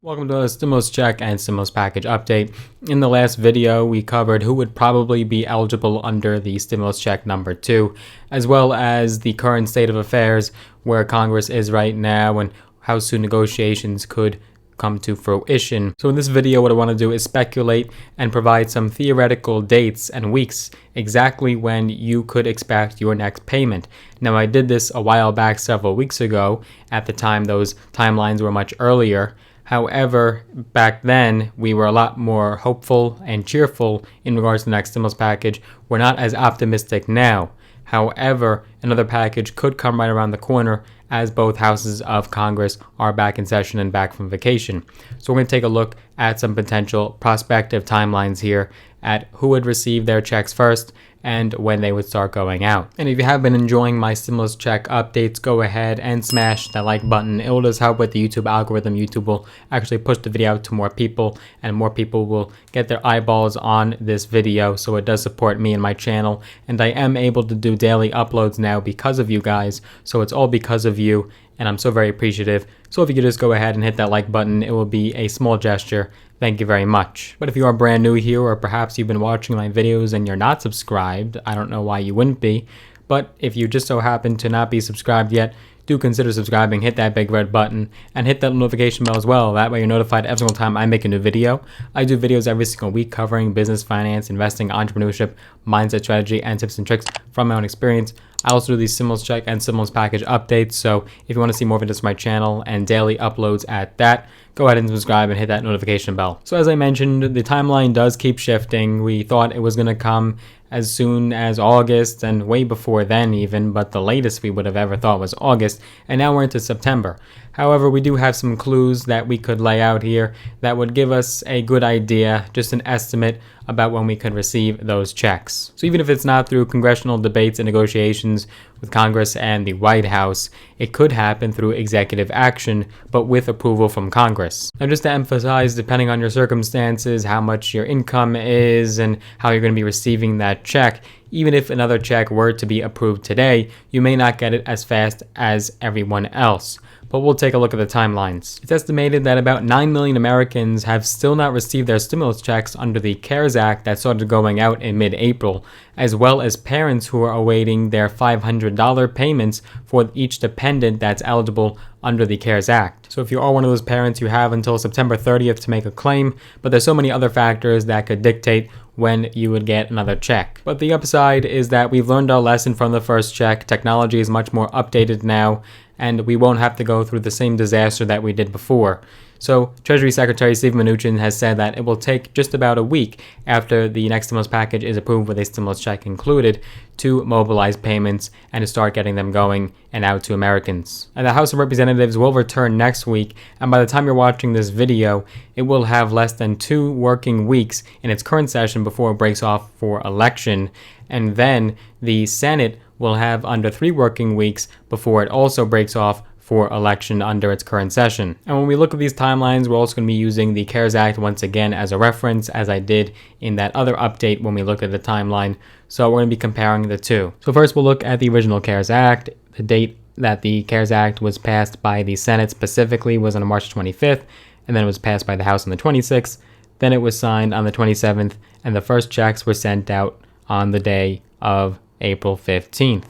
Welcome to a stimulus check and stimulus package update. In the last video, we covered who would probably be eligible under the stimulus check number 2, as well as the current state of affairs where Congress is right now and how soon negotiations could come to fruition. So in this video, what I want to do is speculate and provide some theoretical dates and weeks exactly when you could expect your next payment. Now, I did this a while back, several weeks ago. At the time, those timelines were much earlier. However, back then, we were a lot more hopeful and cheerful in regards to the next stimulus package. We're not as optimistic now. However, another package could come right around the corner as both houses of Congress are back in session and back from vacation. So we're going to take a look at some potential prospective timelines here at who would receive their checks first and when they would start going out. And if you have been enjoying my stimulus check updates, go ahead and smash that like button. It will just help with the YouTube algorithm. YouTube will actually push the video out to more people, and more people will get their eyeballs on this video. So it does support me and my channel, and I am able to do daily uploads now because of you guys. So it's all because of you, and I'm so very appreciative. So if you could just go ahead and hit that like button, it will be a small gesture. Thank you very much. But if you are brand new here, or perhaps you've been watching my videos and you're not subscribed, I don't know why you wouldn't be. But if you just so happen to not be subscribed yet, do consider subscribing, hit that big red button, and hit that notification bell as well. That way you're notified every single time I make a new video. I do videos every single week covering business, finance, investing, entrepreneurship, mindset, strategy, and tips and tricks from my own experience. I also do these stimulus check and stimulus package updates, so if you want to see more videos from my channel and daily uploads at that, go ahead and subscribe and hit that notification bell. So as I mentioned, the timeline does keep shifting. We thought it was going to come as soon as August and way before then even, but the latest we would have ever thought was August, and now we're into September. However, we do have some clues that we could lay out here that would give us a good idea, just an estimate about when we could receive those checks. So even if it's not through congressional debates and negotiations with Congress and the White House, it could happen through executive action, but with approval from Congress. Now, just to emphasize, depending on your circumstances, how much your income is, and how you're going to be receiving that check, even if another check were to be approved today, you may not get it as fast as everyone else. But we'll take a look at the timelines. It's estimated that about 9 million Americans have still not received their stimulus checks under the CARES Act that started going out in mid-April, as well as parents who are awaiting their $500 payments for each dependent that's eligible under the CARES Act. So if you are one of those parents, you have until September 30th to make a claim, but there's so many other factors that could dictate when you would get another check. But the upside is that we've learned our lesson from the first check. Technology is much more updated now, and we won't have to go through the same disaster that we did before. So Treasury Secretary Steve Mnuchin has said that it will take just about a week after the next stimulus package is approved with a stimulus check included to mobilize payments and to start getting them going and out to Americans. And the House of Representatives will return next week, and by the time you're watching this video, it will have less than 2 working weeks in its current session before it breaks off for election. And then the Senate will have under 3 working weeks before it also breaks off for election under its current session. And when we look at these timelines, we're also going to be using the CARES Act once again as a reference, as I did in that other update when we looked at the timeline. So we're going to be comparing the two. So first we'll look at the original CARES Act. The date that the CARES Act was passed by the Senate specifically was on March 25th, and then it was passed by the House on the 26th. Then it was signed on the 27th, and the first checks were sent out on the day of April 15th.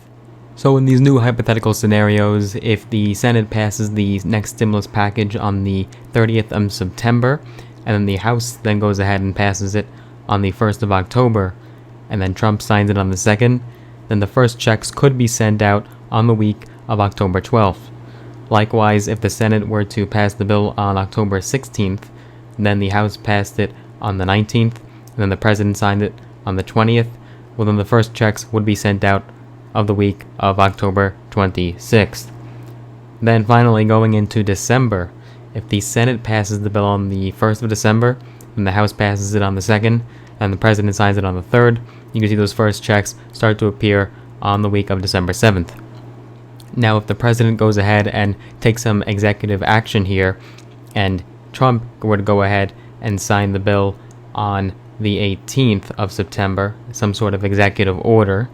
So in these new hypothetical scenarios, if the Senate passes the next stimulus package on the 30th of September, and then the House then goes ahead and passes it on the 1st of October, and then Trump signs it on the 2nd, then the first checks could be sent out on the week of October 12th. Likewise, if the Senate were to pass the bill on October 16th, then the House passed it on the 19th, and then the President signed it on the 20th, well then the first checks would be sent out of the week of October 26th. Then finally, going into December, if the Senate passes the bill on the 1st of December, and the House passes it on the 2nd, and the President signs it on the 3rd, you can see those first checks start to appear on the week of December 7th. Now, if the President goes ahead and takes some executive action here, and Trump were to go ahead and sign the bill on the 18th of September, some sort of executive order,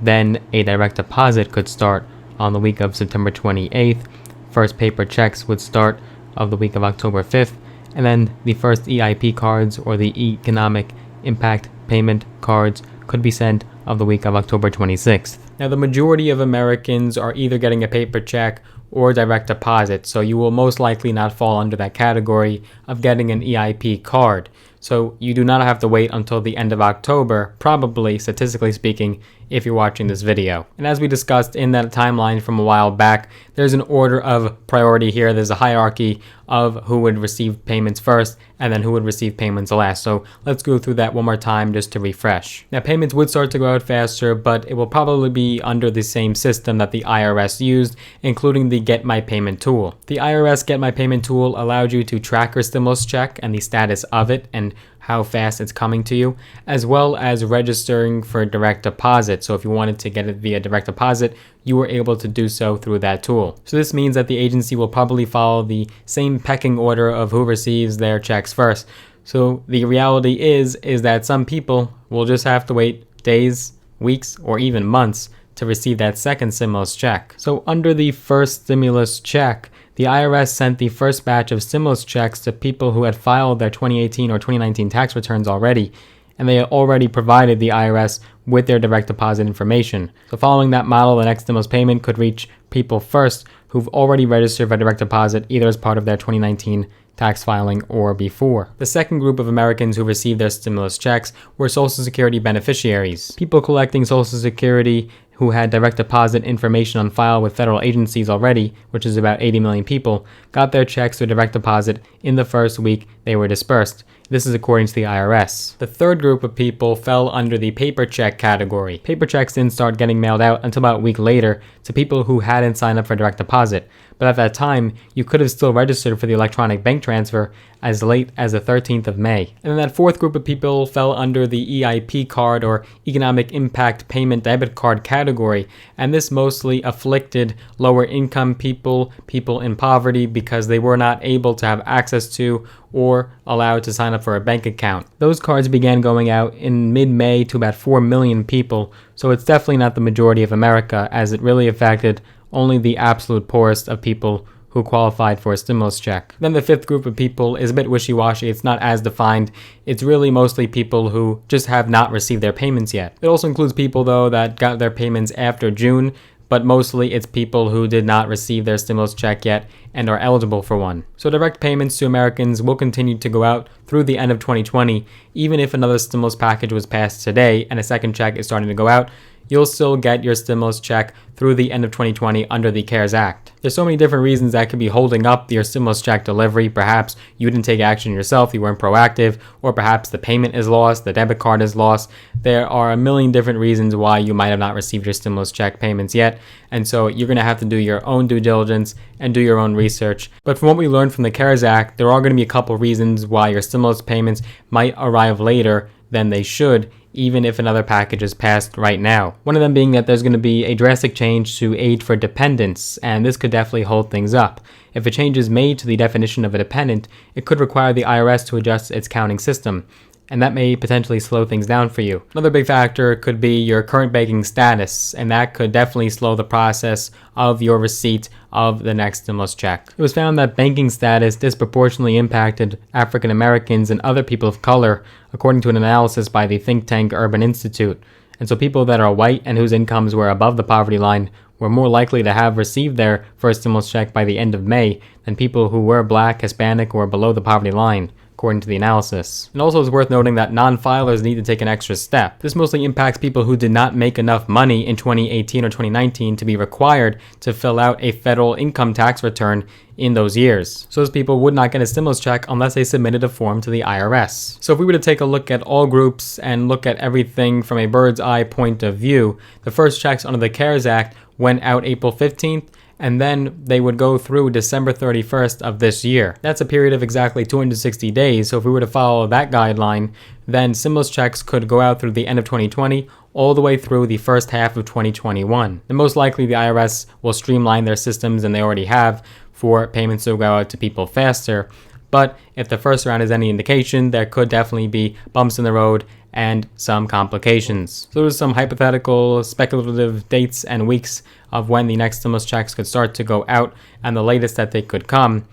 then a direct deposit could start on the week of September 28th. First paper checks would start of the week of October 5th, and then the first EIP cards, or the Economic Impact Payment cards, could be sent of the week of October 26th. Now, the majority of Americans are either getting a paper check or direct deposit, so you will most likely not fall under that category of getting an EIP card. So you do not have to wait until the end of October, probably, statistically speaking, if you're watching this video. And as we discussed in that timeline from a while back, there's an order of priority here. There's a hierarchy of who would receive payments first and then who would receive payments last. So let's go through that one more time just to refresh. Now, payments would start to go out faster, but it will probably be under the same system that the IRS used, including the Get My Payment tool. The IRS Get My Payment tool allowed you to track your stimulus check and the status of it and how fast it's coming to you, as well as registering for direct deposit. So if you wanted to get it via direct deposit, you were able to do so through that tool. So this means that the agency will probably follow the same pecking order of who receives their checks first. So the reality is that some people will just have to wait days, weeks, or even months to receive that second stimulus check. So under the first stimulus check, the IRS sent the first batch of stimulus checks to people who had filed their 2018 or 2019 tax returns already, and they had already provided the IRS with their direct deposit information. So following that model, the next stimulus payment could reach people first who've already registered for direct deposit either as part of their 2019 tax filing or before. The second group of Americans who received their stimulus checks were Social Security beneficiaries. People collecting Social Security who had direct deposit information on file with federal agencies already, which is about 80 million people, got their checks through direct deposit in the first week they were dispersed. This is according to the IRS. The third group of people fell under the paper check category. Paper checks didn't start getting mailed out until about a week later to people who hadn't signed up for direct deposit. But at that time, you could have still registered for the electronic bank transfer as late as the 13th of May. And then that fourth group of people fell under the EIP card, or Economic Impact Payment Debit Card category, and this mostly afflicted lower income people, people in poverty, because they were not able to have access to or allowed to sign up for a bank account. Those cards began going out in mid-May to about 4 million people, so it's definitely not the majority of America, as it really affected only the absolute poorest of people who qualified for a stimulus check. Then the fifth group of people is a bit wishy-washy. It's not as defined. It's really mostly people who just have not received their payments yet. It also includes people, though, that got their payments after June, but mostly it's people who did not receive their stimulus check yet and are eligible for one. So direct payments to Americans will continue to go out through the end of 2020. Even if another stimulus package was passed today and a second check is starting to go out, you'll still get your stimulus check through the end of 2020 under the CARES Act. There's so many different reasons that could be holding up your stimulus check delivery. Perhaps you didn't take action yourself, you weren't proactive, or perhaps the payment is lost, the debit card is lost. There are a million different reasons why you might have not received your stimulus check payments yet, and so you're going to have to do your own due diligence and do your own research. But from what we learned from the CARES Act, there are going to be a couple reasons why your stimulus payments might arrive later than they should, even if another package is passed right now. One of them being that there's going to be a drastic change to aid for dependents, and this could definitely hold things up. If a change is made to the definition of a dependent, it could require the IRS to adjust its counting system, and that may potentially slow things down for you. Another big factor could be your current banking status, and that could definitely slow the process of your receipt of the next stimulus check. It was found that banking status disproportionately impacted African Americans and other people of color, according to an analysis by the think tank Urban Institute. And so people that are white and whose incomes were above the poverty line were more likely to have received their first stimulus check by the end of May than people who were black, Hispanic, or below the poverty line, according to the analysis. And also it's worth noting that non-filers need to take an extra step. This mostly impacts people who did not make enough money in 2018 or 2019 to be required to fill out a federal income tax return in those years. So those people would not get a stimulus check unless they submitted a form to the IRS. So if we were to take a look at all groups and look at everything from a bird's eye point of view, the first checks under the CARES Act went out April 15th, and then they would go through December 31st of this year. That's a period of exactly 260 days, so if we were to follow that guideline, then stimulus checks could go out through the end of 2020 all the way through the first half of 2021. And most likely the IRS will streamline their systems, and they already have, for payments to go out to people faster. But if the first round is any indication, there could definitely be bumps in the road and some complications. So there's some hypothetical, speculative dates and weeks of when the next stimulus checks could start to go out and the latest that they could come.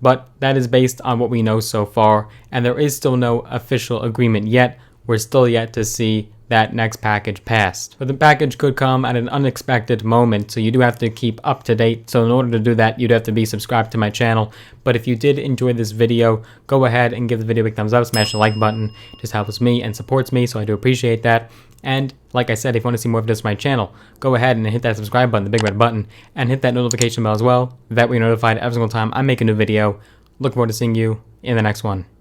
but that is based on what we know so far, and there is still no official agreement yet. We're still yet to see that next package passed. But the package could come at an unexpected moment, so you do have to keep up to date. So in order to do that, you'd have to be subscribed to my channel. But if you did enjoy this video, go ahead and give the video a big thumbs up, smash the like button. It just helps me and supports me, so I do appreciate that. And like I said, if you want to see more videos from my channel, go ahead and hit that subscribe button, the big red button, and hit that notification bell as well. That way you're notified every single time I make a new video. Look forward to seeing you in the next one.